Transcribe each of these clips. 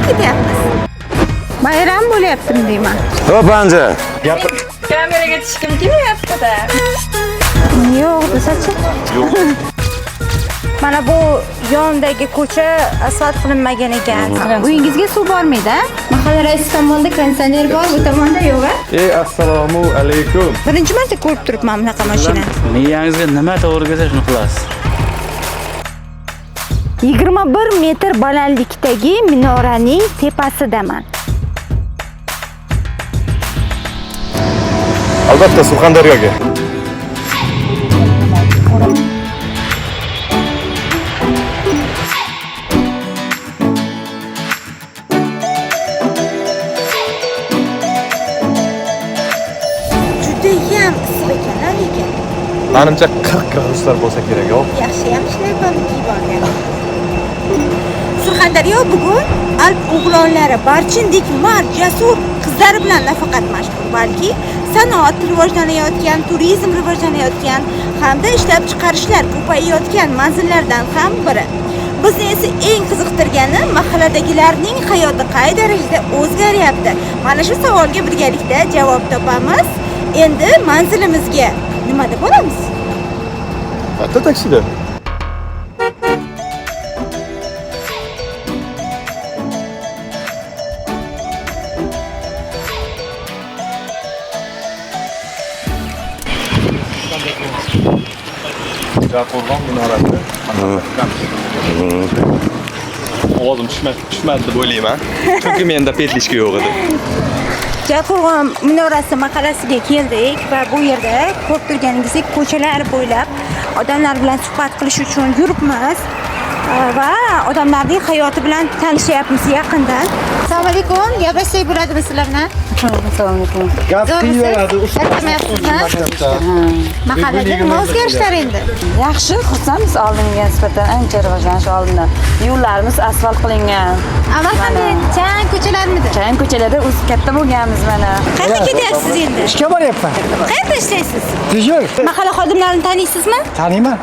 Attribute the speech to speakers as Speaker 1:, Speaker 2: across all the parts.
Speaker 1: ketyapmiz. Bayram bo'lyaptimi deyman.
Speaker 2: Hop anja.
Speaker 1: Kameraga tushgim kelyapti-da. Yo'q, desachi.
Speaker 2: Yo'q.
Speaker 1: Mana bu yondagi ko'cha asfalt qilinmagan ekan. Uyingizga suv bormaydi-a? Mahalla raisi tomonda konditsioner bor, bu tomonda yo'q-a?
Speaker 2: Assalomu alaykum.
Speaker 1: Birinchi marta ko'rib turibman bunaqa mashina.
Speaker 3: Miyangizga nima to'g'ri kelsa shuni qilasiz.
Speaker 1: 21 metr balandlikdagi minoraning tepasidaman.
Speaker 2: Albatta Surxondaryoga.
Speaker 1: Judayam issiq ekan-a lekin.
Speaker 2: Menimcha 40 graduslar bo'lsa kerak, yo'q?
Speaker 1: Yaxshi shlyapani kiyib olgan. Surxondaryo bugun Alp o'g'lonlari barchindek mard, jasur qizlari bilan nafaqat mashhur, balki sanoat rivojlanayotgan, turizm rivojlanayotgan hamda ishlab chiqarishlar ko'payayotgan manzillardan ham biri. Bizni esa eng qiziqtirgani mahalladagilarning hayoti qay darajada o'zgaryapti. Mana shu savolga birgalikda javob topamiz. Endi manzilimizga nimada boramiz?
Speaker 2: Hatta taksida. Qo'rg'on minorasi. Ovozim tushmadi deb o'ylayman. Chunki menda petlishka yo'q edi.
Speaker 1: Qo'rg'on minorasi mahallasiga keldik va bu yerda ko'rib turganingizdek ko'chalar bo'ylab odamlar bilan suhbat qilish uchun yuribmiz va odamlarning hayoti bilan tanishyapmiz yaqindan. Assalomu alaykum, gaplashsak bo'ladimi sizlar bilan?
Speaker 4: Assalomu alaykum.
Speaker 2: Gap qilaveradi.
Speaker 1: Mahallada nima o'zgarishlar endi?
Speaker 4: Yaxshi, xursandmiz oldinga nisbatan ancha rivojlanish oldinda. Yo'llarimiz asfalt qilingan.
Speaker 1: Avval qanday chang ko'chalarmidi?
Speaker 4: Chang ko'chalarda o'sib katta bo'lganmiz mana.
Speaker 1: Qayerga ketyapsiz endi?
Speaker 5: İşe boryapman.
Speaker 1: Qayerda ishlaysiz?
Speaker 5: Dijur.
Speaker 1: Mahalla xodimlarini taniysizmi?
Speaker 5: Tanıyman.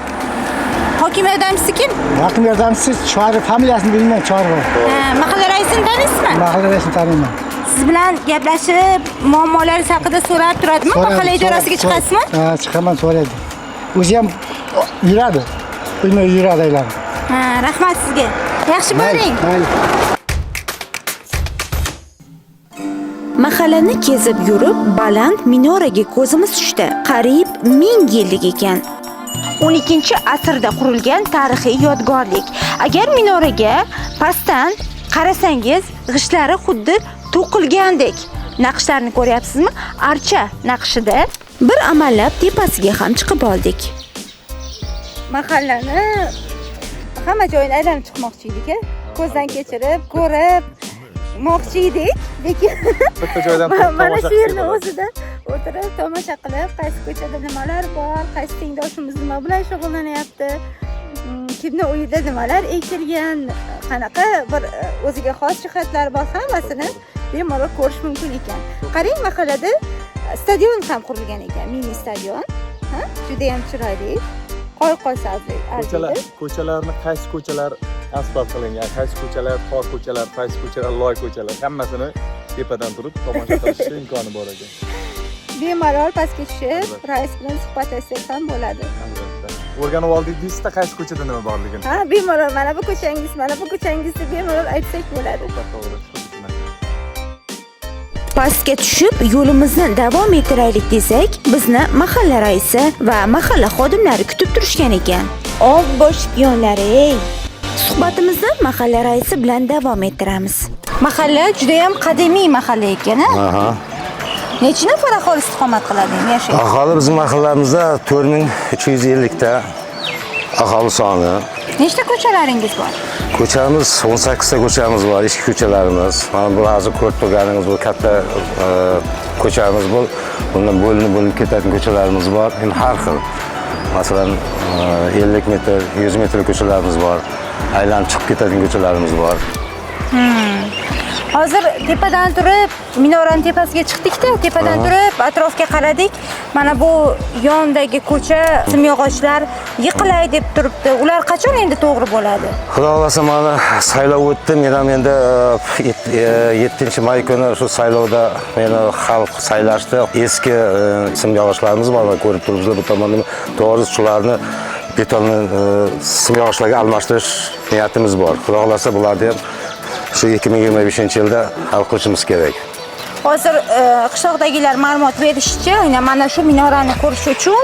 Speaker 1: Hokim yordamchisi kim?
Speaker 5: Hakim yardımcısı Çağrı familiyasını bilmem Çağrı.
Speaker 1: Mahalla raisini taniysizmi?
Speaker 5: Mahalle reisini tanıyman.
Speaker 1: Siz bilan gaplashib, muammolaringiz haqida so'rab turadimi? Mahalla idorasiga chiqasizmi?
Speaker 5: Ha, chiqaman so'raydi. O'zi ham yuradi. Bilmay yuradi aylanib.
Speaker 1: Ha, rahmat sizga. Yaxshi bo'ling.
Speaker 5: Mayli.
Speaker 1: Mahallani kezib yurib, baland minoraga ko'zimiz tushdi. Qariyb 1000 yillik ekan. 12-asrda qurilgan tarixiy yodgorlik. Agar minoraga pastdan qarasangiz, g'ishtlari xuddi to'qilgandek. Naqshlarni ko'ryapsizmi? Archa naqshida. Bir amallab tepasiga ham chiqib oldik. Mahallani hamma joyini aylanib chiqmoqchi edik-a. Ko'zdan kechirib, ko'rib moqchi edik, lekin
Speaker 2: Bitta joydan
Speaker 1: mana shu yerni o'zida o'tirib tomosha qilib, qaysi ko'chada nimalar bor, qaysi tengdoshimiz nima bilan shug'ullanyapti, kimni uyida nimalar ekilgan, qanaqa bir o'ziga xos jihatlar bor, hammasini bemalol ko'rish mumkin ekan. Qarang, mahallada stadion ham qurilgan ekan, mini stadion. Ha, juda ham chiroyli. Qo'y-qo'ysa arziydi.
Speaker 2: Ko'chalarni qaysi ko'chalar asfalt qilingan, qaysi ko'chalar tor ko'chalar, qaysi ko'chalar loy ko'chalar, hammasini tepadan turib tomosha qilish imkoni bor ekan.
Speaker 1: Bemalol pastga tushib, rais bilan suhbatlashsak ham bo'ladi.
Speaker 2: O'rganib oldik deysizda qaysi ko'chada nima borligini.
Speaker 1: Ha, bemalol mana bu ko'changiz, mana bu ko'changiz deb bemalol aytsak bo'ladi. Pastga tushib, yo'limizni davom ettiraylik desak, bizni mahalla raisi va mahalla xodimlari kutib turishgan ekan. Old bosh piyonlari. Suhbatimizni mahalla raisi bilan davom ettiramiz. Mahalla juda ham qadimiy mahalla ekan-a?
Speaker 2: Aha.
Speaker 1: Necha nafar aholi istiqomat qiladi, yashaydi?
Speaker 6: Aholi bizning mahallamizda 4350 ta aholi soni.
Speaker 1: Nechta ko'chalaringiz bor?
Speaker 6: Ko'chamiz 18 ta ko'chamiz bor, ichki ko'chalarimiz. Mana bu hozir ko'rib turganingiz bu katta ko'chamiz bu. Bundan bo'linib ketadigan ko'chalarimiz bor. Endi har xil. Masalan, 50 metr, 100 metr ko'chalarimiz bor. Aylanib chiqib ketadigan ko'chalarimiz bor.
Speaker 1: Hozir tepadan turib, minoraning tepasiga chiqdik-da, tepadan turib atrofga qaradik. Mana bu yondagi ko'cha, simyog'ochlar yiqilay deb turibdi. Ular qachon endi to'g'ri bo'ladi?
Speaker 6: Xudo xolasa mana saylov o'tdi. Men ham endi 7-may kuni shu saylovda meni xalq saylashdi. Eski simyog'ochlarimiz bor, ko'rib turibsizlar bu tomonda. To'g'ri shularni betonli simyog'ochlarga almashtirish niyatimiz bor. Xudo xolasa bularni ham shu 2025-yilda hal qilishimiz kerak.
Speaker 1: Hozir qishloqdagilar ma'lumot berishicha, mana shu minorani ko'rish uchun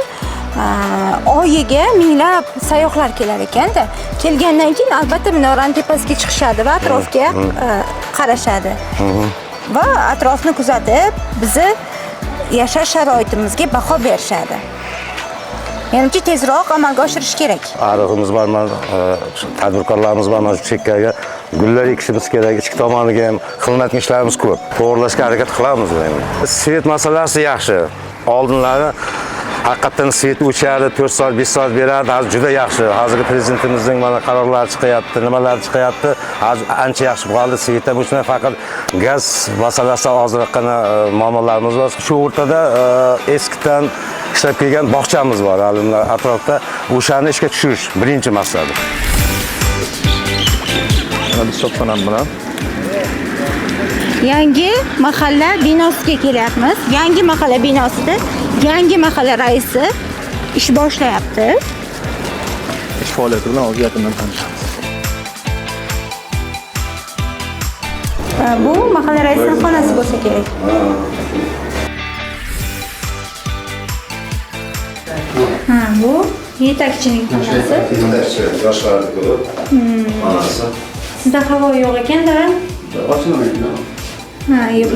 Speaker 1: oyiga minglab sayyohlar kelar ekanda. Kelgandan keyin albatta minoraning tepasiga chiqishadi va atrofga qarashadi. Va atrofni kuzatib, bizni yashash sharoitimizga baho berishadi. Menimcha tezroq amalga oshirish kerak.
Speaker 6: Arig'imiz bor, tadbirkorlarimiz bor, mana shu chekkaga gullar ekishimiz kerak. Ichki tomoniga ham xizmat ishlarimiz ko'p. To'g'rilashga harakat qilamiz endi. Svet masalasi yaxshi. Oldinlari haqiqatan svet o'chardi, 4 soat, 5 soat berardi. Hozir juda yaxshi. Hozirgi prezidentimizning mana qarorlari chiqyapti, nimalar chiqyapti. Hozir ancha yaxshi bo'ldi. Svetda o'chmay, faqat gaz masalasi ozroqgina muammolarimiz bor. Shu o'rtada eskidan ishlab kelgan bog'chamiz bor olimlar atrofda. O'shani ishga tushirish birinchi maqsadi.
Speaker 2: Mana biz shopxonam bilan
Speaker 1: Yangi mahalla binosiga kelyapmiz. Yangi mahalla binosida yangi mahalla raisi ish boshlayapti.
Speaker 2: ish faoliyati bilan o'z yaqindan tanishamiz.
Speaker 1: Bu mahalla raisining xonasi bo'lsa kerak. Bu yetakchining xonasi.
Speaker 6: Yoshlarni ko'rib, xonasi.
Speaker 1: Sizda havo yo'q ekan-da?
Speaker 6: Ochilmaydi.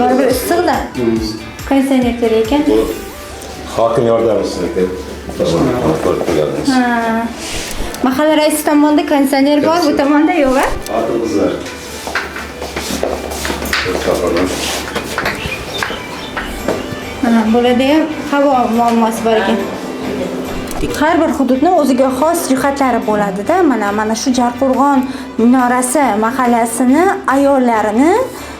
Speaker 1: Baribir issiqda. Konditsioner kerak ekan.
Speaker 6: Hokim yordamchisi ko'rib qo'yganmiz.
Speaker 1: Mahalla raisi tomonda konditsioner bor, bu tomonda yo'q-a?
Speaker 6: Xotin-qizlar.
Speaker 1: Bo'ladi ham havo muammosi bor ekan. Har bir hududning o'ziga xos jihatlari bo'ladi-da. Mana shu Jarqo'rg'on minorasi mahallasini ayollarini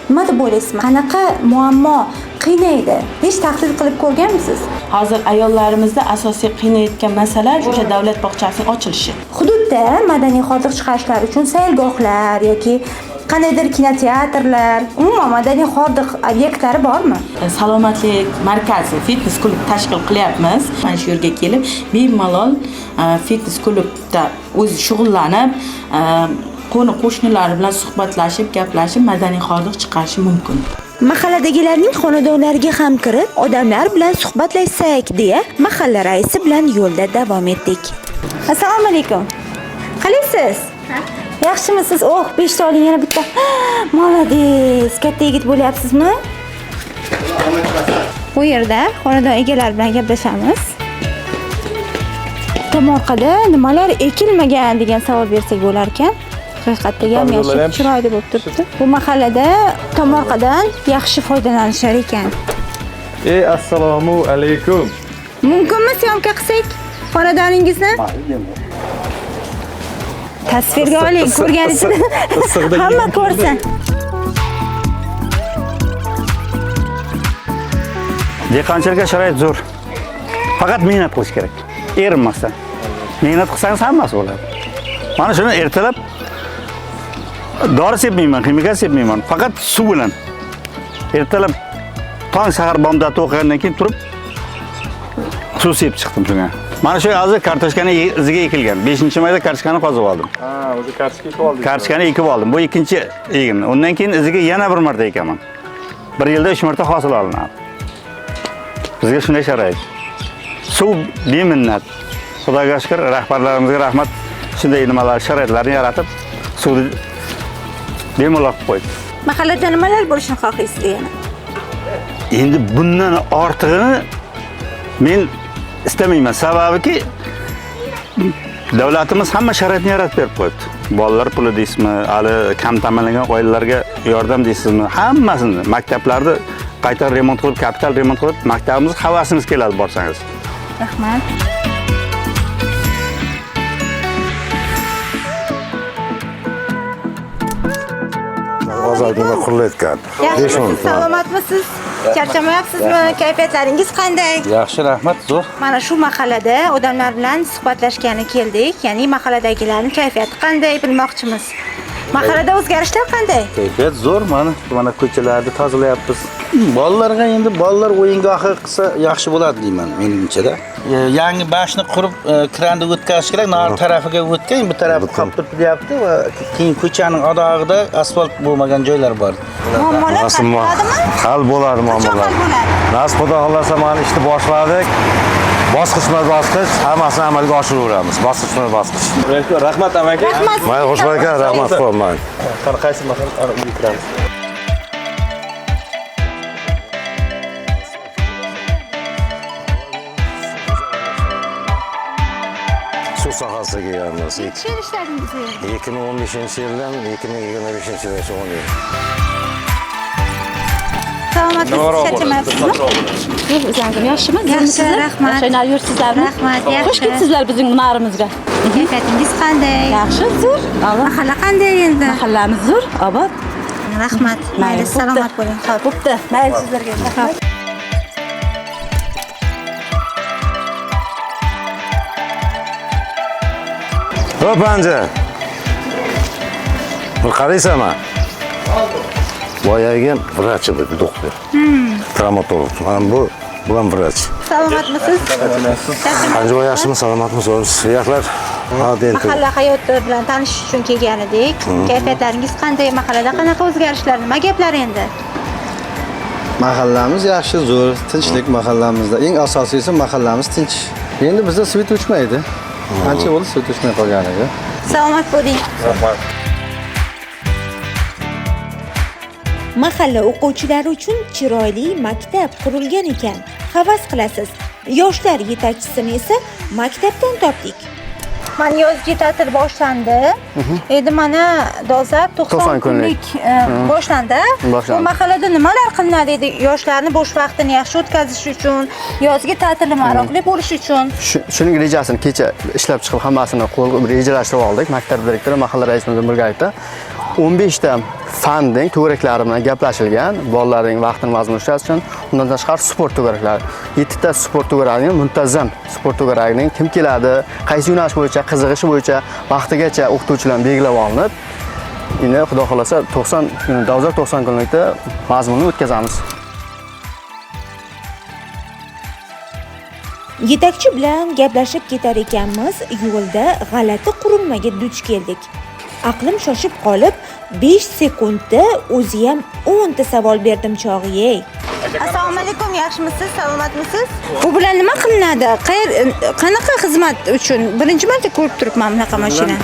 Speaker 1: nima deb o'ylaysiz? Qanaqa muammo qiynaydi? Hech tahlil qilib ko'rganmisiz?
Speaker 7: Hozir ayollarimizda asosiy qiynayotgan masala o'sha davlat bog'chasining ochilishi.
Speaker 1: Hududda madaniy hordiq chiqarishlar uchun sayilgohlar yoki qandaydir kinoteatrlar, umuman madaniy hordiq obyektlari bormi?
Speaker 7: Salomatlik markazi, fitness klub tashkil qilyapmiz. Mana shu yerga kelib, bemalol fitness klubda o'zi shug'ullanib, qo'ni-qo'shnilari bilan suhbatlashib, gaplashib, madaniy hordiq chiqarishi mumkin.
Speaker 1: Mahalladagilarning xonadonlariga ham kirib, odamlar bilan suhbatlashsak deya mahalla raisi bilan yo'lda davom etdik. Assalomu alaykum. Qalaysiz? Yaxshimisiz? 5 ta oling yana bitta. Molodez, katta yigit bo'lyapsizmi? Bu yerda xonadon egalari bilan gaplashamiz. Tomorqada nimalar ekilmagan degan savol bersak bo'lar ekan. Haqiqatda ham yaxshi chiroyli bo'lib turibdi. Bu mahallada tomorqadan yaxshi foydalanishar ekan.
Speaker 2: Assalomu alaykum.
Speaker 1: Mumkinmi syomka qilsak xonadoningizni? Tasvirga oling, ko'rganingizni hamma ko'rsin.
Speaker 3: Dehqonchilikka sharoit zo'r. Faqat mehnat qilish kerak. Erinmasdan. Mehnat qilsangiz hammasi bo'ladi. Mana shuni ertalab dori sepmayman, ximika sepmayman. Faqat suv bilan. Ertalab tong sahar bomdodda o'qigandan keyin turib suv sepib chiqdim shunga. Mana shu hozir kartoshkani iziga ekilgan. 5-mayda kartoshkani qozib oldim.
Speaker 2: O'zi kartoshka ekib oldik.
Speaker 3: Kartoshkani ekib oldim. Bu ikkinchi egim. Undan keyin iziga yana bir marta ekaman. Bir yilda 3 marta hosil olinadi. Bizga shunday sharoit. Suv beminnat. Xudoga shukr, rahbarlarimizga rahmat. Shunday nimalar, sharoitlarni yaratib, suvni bemalol qilib qo'ydi.
Speaker 1: Mahallada nimalar bo'lishini xohlaysiz yana?
Speaker 3: Endi bundan ortig'ini men istamayman. Sababiki davlatimiz hamma sharoitni yaratib berib qo'yibdi. Bolalar puli deysizmi, hali kam ta'minlangan oilalarga yordam deysizmi, hammasini maktablarni qayta remont qilib, kapital remont qilib, maktabimiz havasingiz keladi borsangiz.
Speaker 1: Rahmat.
Speaker 6: asfaltida qurilayotgan. 5
Speaker 1: Yaxshimisiz,
Speaker 6: minut.
Speaker 1: salomatmisiz? Charchamayapsizmi? Kayfiyatlaringiz qanday?
Speaker 3: Yaxshi, rahmat, zo'r.
Speaker 1: Mana shu mahallada odamlar bilan suhbatlashgani keldik. Ya'ni mahalladagilarning kayfiyati qanday bilmoqchimiz. Mahallada o'zgarishlar qanday?
Speaker 3: Kayfiyat zo'r, mana ko'chalarni tozalayapmiz. Bolalarga endi bolalar o'yingohi qilsa yaxshi bo'ladi deyman menimcha-da. Yangi bashni qurib, kranni o'tkazish kerak, nari tarafiga o'tgan, bu tarafi qolib turibdi deyapti va keyin ko'chaning adog'ida asfalt bo'lmagan joylar bor.
Speaker 1: Muammolar hal bo'ladimi?
Speaker 6: Hal bo'ladi
Speaker 1: Qachon
Speaker 6: muammolar.
Speaker 1: hal bo'ladi?
Speaker 6: Nasib xudo xohlasa mana ishni boshladik. Bosqichma-bosqich hammasini amalga oshiraveramiz. Bosqichma-bosqich.
Speaker 2: Rahmat amaki.
Speaker 1: Rahmat.
Speaker 6: Mayli, xush bo'lgan, rahmat qo'ymayman.
Speaker 2: Qani qaysi mahal uyga kiramiz?
Speaker 6: Suv sohasiga kelganmiz.
Speaker 1: Necha yil ishladingiz bu yerda?
Speaker 6: 2015-yildan 2025-yilgacha shug'ullandim.
Speaker 1: Salomatsizmi? Charchamayapsizmi?
Speaker 8: O'zingizlar yaxshimi?
Speaker 1: Yaxshi, rahmat.
Speaker 8: O'shalar yursizlarmi?
Speaker 1: Rahmat,
Speaker 8: Xush
Speaker 1: yaxshi.
Speaker 8: kelibsizlar bizning narimizga.
Speaker 1: Kayfiyatingiz qanday?
Speaker 8: Yaxshi, zo'r.
Speaker 1: Mahalla qanday endi?
Speaker 8: Mahallamiz zo'r, obod.
Speaker 1: Rahmat. Mayli, salomat bo'ling. Xo'p.
Speaker 8: Bo'pti.
Speaker 1: Mayli sizlarga. Rahmat.
Speaker 6: Hop anja. Bir qaraysanmi? Boyagi vrach edi, doktor. Travmatolog. Mana bu bilan vrach.
Speaker 1: Salomatmisiz?
Speaker 6: Qancha yaxshimi, salomatmisiz? Suyaqlar.
Speaker 1: Mahalla hayoti bilan tanishish uchun kelgan edik. Kayfiyatlaringiz qanday? Mahallada qanaqa o'zgarishlar? Nima gaplar endi?
Speaker 9: Mahallamiz yaxshi, zo'r, tinchlik mahallamizda. Eng asosiysi mahallamiz tinch. Endi bizda svet o'chmaydi. Qancha bo'ldi svet o'chmay qolganiga.
Speaker 1: Salomat bo'ling.
Speaker 2: Rahmat.
Speaker 10: Mahalla o'quvchilari uchun chiroyli maktab qurilgan ekan. Havas qilasiz. Yoshlar yetakchisini esa maktabdan topdik.
Speaker 1: Mana yozgi ta'til boshlandi. Endi mana dolzarb 90 kunlik boshlandi. Bu mahallada nimalar qilinadi edi yoshlarni bo'sh vaqtini yaxshi o'tkazish uchun, yozgi ta'tili maroqli bo'lishi uchun?
Speaker 9: Shuning rejasini kecha ishlab chiqib hammasini qo'lga rejalashtirib oldik. Maktab direktori, mahalla raisi bilan birgalikda 15 ta fanning to'garaklari bilan gaplashilgan, bolalarning vaqtini mazmun ushlash uchun. Undan tashqari sport to'garaklari. 7 ta sport to'garagining muntazam sport to'garagining kim keladi, qaysi yo'nalish bo'yicha, qiziqishi bo'yicha vaqtigacha o'qituvchilar belgilab olinib, endi xudo xolasa 90 kunlikda mazmunni o'tkazamiz.
Speaker 10: Yetakchi bilan gaplashib ketar ekanmiz, yo'lda g'alati qurilmaga duch keldik. Aqlim shoshib qolib, 5 sekundda o'zi ham 10 ta savol berdim chog'i-ey.
Speaker 1: Assalomu alaykum, yaxshimisiz? Salomatmisiz? Bu bilan nima qilinadi? Qanaqa xizmat uchun? Birinchi marta ko'rib turibman bunaqa mashina.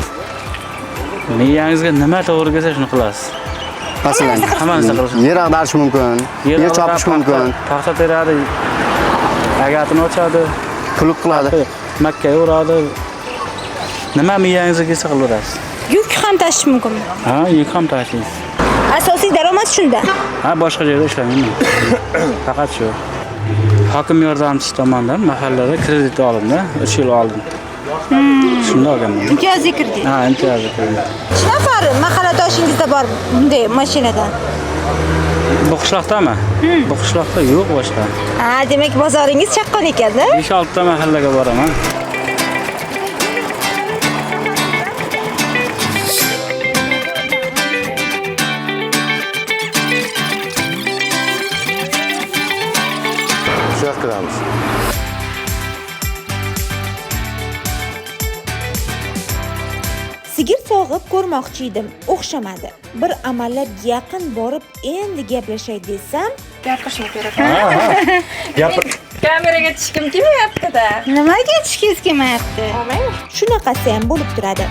Speaker 3: Miyangizga nima to'g'ri kelsa shuni qilasiz.
Speaker 9: Masalan,
Speaker 3: Hammasini qilasiz.
Speaker 9: yer ag'darish mumkin, yer chopish mumkin,
Speaker 3: Paxta teradi, agatini ochadi,
Speaker 9: puluq qiladi.
Speaker 3: makkaga uradi. Nima miyangizga kelsa qilaverasiz.
Speaker 1: Yuk ham tashish mumkinmi?
Speaker 3: Ha, yuk ham tashlaysiz.
Speaker 1: Asosiy daromad shunda.
Speaker 3: Ha, boshqa joyda ishlamayman. Faqat shu. Hokim yordamchisi tomonidan mahallada kredit oldim, 3 yil oldim. Shunda olganman.
Speaker 1: Imtiyozli kredit.
Speaker 3: Ha, imtiyozli kredit.
Speaker 1: Necha nafar mahalladoshingizda bor bunday mashinadan?
Speaker 3: Bu qishloqdami? Bu qishloqda yo'q boshqa.
Speaker 1: Ha, demak bozoringiz chaqqon ekan-da.
Speaker 3: 5-6 ta mahallaga boraman.
Speaker 6: Qilamiz.
Speaker 10: Sigir sog'ib ko'rmoqchi edim, o'xshamadi. Bir amallab yaqin borib endi gaplashay desam,
Speaker 1: Gapirishim kerak.
Speaker 4: Kameraga tushgim kelmayapti-da.
Speaker 1: Nimaga tushgingiz kelmayapti?
Speaker 10: shunaqasi ham bo'lib turadi.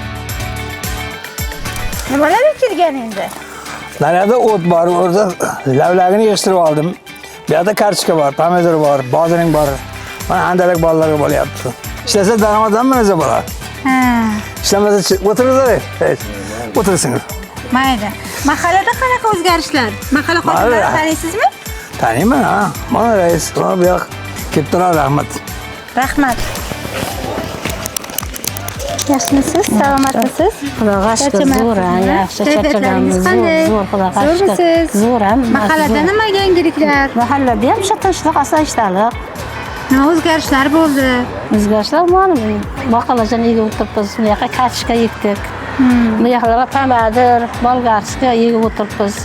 Speaker 1: Nimalar kelgan endi?
Speaker 5: Narada o't bor, orada lavlagini yig'ishtirib oldim. Bu yerda kartoshka bor, pomidor bor, bodring bor. Mana andalak bolalarga bo'lyapti. Ishlasa daromaddanmi o'zi bola?
Speaker 1: Ha,
Speaker 5: Ishlamasa o'tiringlar. O'tirsingiz.
Speaker 1: mayli. Mahallada qanaqa o'zgarishlar? Mahalla hokimlarini taniysizmi?
Speaker 5: Taniyman, ha. Mana rais, mana bu yoq kelib turadi, rahmat.
Speaker 1: Rahmat.
Speaker 10: Yaxshimisiz? Salomatmisiz?
Speaker 8: Xudoga shukr, zo'r, yaxshi
Speaker 10: Kayfiyatlaringiz
Speaker 8: charchaganmiz.
Speaker 10: qanday?
Speaker 8: Zo'r, xudoga shukr.
Speaker 10: Zo'rmisiz?
Speaker 8: Zo'r ham.
Speaker 10: Mahallada nima yangiliklar?
Speaker 8: Mahallada ham shu tinchlik, osoyishtalik.
Speaker 10: Nima o'zgarishlar bo'ldi?
Speaker 8: O'zgarishlar ma'lum. Baqalajon egib o'tiribmiz. Bu yoqqa kartoshka ekdik. Bu yoqda pomadir, bolgarska egib o'tiribmiz.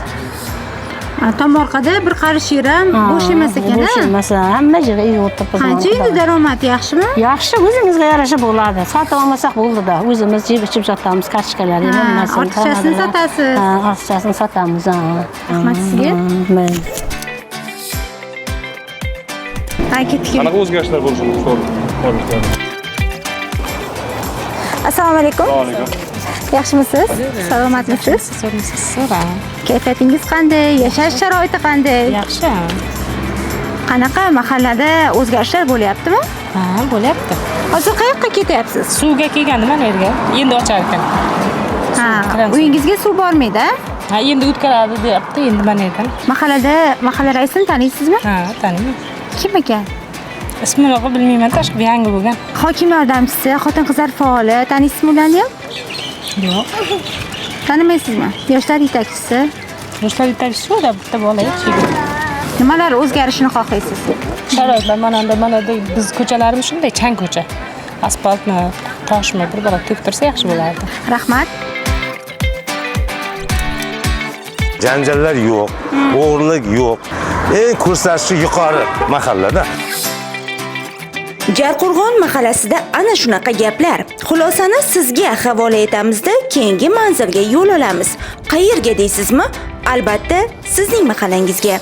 Speaker 10: Tomorqada bir qarish yer ham bo'sh emas ekan-a?
Speaker 8: Bo'sh emas, hamma joyga egib o'tiribmiz.
Speaker 10: Qancha endi daromad yaxshimi?
Speaker 8: Yaxshi, o'zimizga yarasha bo'ladi. Sotib olmasak bo'ldi-da. O'zimiz yeb ichib sotamiz, kartoshkalarni hammasini.
Speaker 10: Ortiqchasini sotasiz.
Speaker 8: Ha, ortiqchasini sotamiz.
Speaker 10: Rahmat sizga.
Speaker 8: Mayli.
Speaker 2: Qanaqa o'zgarishlar bo'lishini so'raymiz.
Speaker 10: Assalomu alaykum.
Speaker 2: Assalomu alaykum.
Speaker 10: Yaxshimisiz? Salomatmisiz? Kayfiyatingiz qanday? Yashash sharoiti qanday?
Speaker 7: Yaxshi.
Speaker 10: Qanaqa mahallada o'zgarishlar bo'lyaptimi?
Speaker 7: Ha, bo'lyapti.
Speaker 10: Hozir qayoqqa ketyapsiz?
Speaker 7: Suvga kelgandim mana yerga. Endi ochar ekan.
Speaker 10: Ha, uyingizga suv bormaydi?
Speaker 7: Ha, endi o'tkazadi deyapti. Endi mana yerdan.
Speaker 10: Mahalla raisini taniysizmi?
Speaker 7: Ha, taniyman.
Speaker 10: Kim ekan?
Speaker 7: Ismini bilmayman, tashqi yangi bo'lgan.
Speaker 10: Hokim yordamchisi, xotin-qizlar faoli, taniysizmi ularni ham?
Speaker 7: Yo'q.
Speaker 10: Tanimaysizmi? Yoshlar yetakchisi.
Speaker 7: Yoshlar yetakchisi da bitta bola yetishgan.
Speaker 10: Nimalar o'zgarishini xohlaysiz?
Speaker 7: Sharoitlar mana biz ko'chalarimiz shunday chang ko'cha. Asfaltni, toshmi bir bora to'ktirsa yaxshi bo'lardi.
Speaker 10: Rahmat.
Speaker 6: Janjallar yo'q, o'g'irlik yo'q. Eng ko'rsatkichi yuqori mahallada.
Speaker 1: Jarqo'rg'on mahallasida ana shunaqa gaplar. Xulosani sizga havola etamizda, keyingi manzilga yo'l olamiz. Qayerga deysizmi? Albatta, sizning mahallangizga.